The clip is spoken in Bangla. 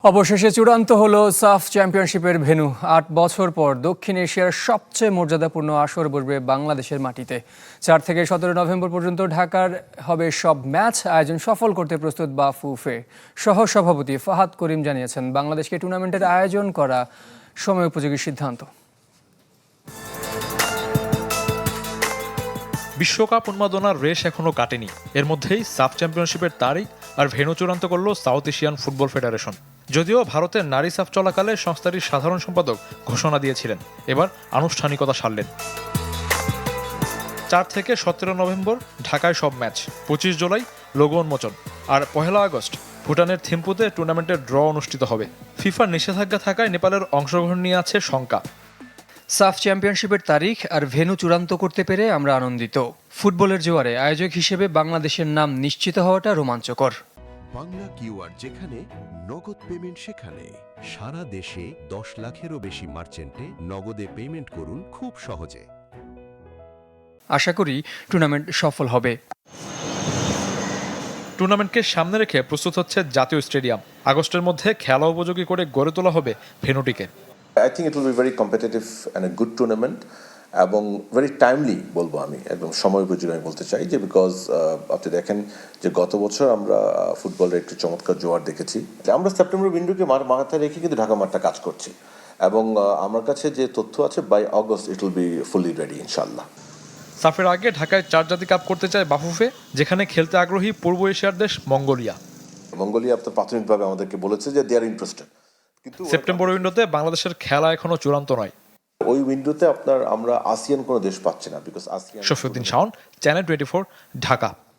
অবশেষে চূড়ান্ত হলো সাফ চ্যাম্পিয়নশিপের ভেন্যু। ৮ বছর পর দক্ষিণ এশিয়ার সবচেয়ে মর্যাদাপূর্ণ আসর বসবে বাংলাদেশের মাটিতে। ৪ থেকে ১৭ নভেম্বর পর্যন্ত ঢাকার হবে সব ম্যাচ। আয়োজন সফল করতে প্রস্তুত বাফুফে। সহ সভাপতি ফাহাদ করিম জানিয়েছেন, বাংলাদেশকে টুর্নামেন্টের আয়োজন করা সময় উপযোগী সিদ্ধান্ত। বিশ্বকাপ উন্মাদনার রেশ এখনো কাটেনি। এর মধ্যেই সাফ চ্যাম্পিয়নশিপের তারিখ আর ভেন্যু চূড়ান্ত করল সাউথ এশিয়ান ফুটবল ফেডারেশন। যদিও ভারতের নারী সাফ চলাকালে সংস্থাটির সাধারণ সম্পাদক ঘোষণা দিয়েছিলেন, এবার আনুষ্ঠানিকতা সারলেন। ৪ থেকে ১৭ নভেম্বর ঢাকায় সব ম্যাচ, ২৫ জুলাই লোগো উন্মোচন, আর ১ আগস্ট ভুটানের থিম্পুতে টুর্নামেন্টের ড্র অনুষ্ঠিত হবে। ফিফার নিষেধাজ্ঞা থাকায় নেপালের অংশগ্রহণ নিয়ে আছে শঙ্কা। সাফ চ্যাম্পিয়নশিপের তারিখ আর ভেন্যু চূড়ান্ত করতে পেরে আমরা আনন্দিত। ফুটবলের জোয়ারে আয়োজক হিসেবে বাংলাদেশের নাম নিশ্চিত হওয়াটা রোমাঞ্চকর। বাংলা কিউআর, যেখানে নগদ পেমেন্ট সেখানে। সারা দেশে ১০ লাখেরও বেশি মার্চেন্টে নগদে পেমেন্ট করুন খুব সহজে। আশা করি টুর্নামেন্ট সফল হবে। টুর্নামেন্টকে সামনে রেখে প্রস্তুত হচ্ছে জাতীয় স্টেডিয়াম। আগস্টের মধ্যে খেলা উপযোগী করে গড়ে তোলা হবে ভেন্যুটিকে। I think it will be very competitive and a good tournament এবং very timely বলবো আমি, একদম সময় উপযোগী আমি বলতে চাই, যে বিকজ আপনি দেখেন যে গত বছর আমরা ফুটবলের একটু চমৎকার জোয়ার দেখেছি। আমরা সেপ্টেম্বর উইন্ডোকে মাথায় রেখে কিন্তু ঢাকা মাঠটা কাজ করছি এবং আমার কাছে যে তথ্য আছে by August it will be fully ready ইনশাল্লাহ। সাফের আগে ঢাকায় ৪ জাতি কাপ করতে চায় বাফুফে, যেখানে খেলতে আগ্রহী পূর্ব এশিয়ার দেশ মঙ্গোলিয়া। আপনার প্রাথমিকভাবে আমাদেরকে বলেছে যে দে আর ইন্টারেস্টেড, কিন্তু সেপ্টেম্বর উইন্ডোতে বাংলাদেশের খেলা এখনো চূড়ান্ত নয়। ওই উইন্ডোতে আমরা আসিয়ান কোনো দেশ পাচ্ছি না, because ASEAN. Shafiuddin Shaon, channel 24, Dhaka.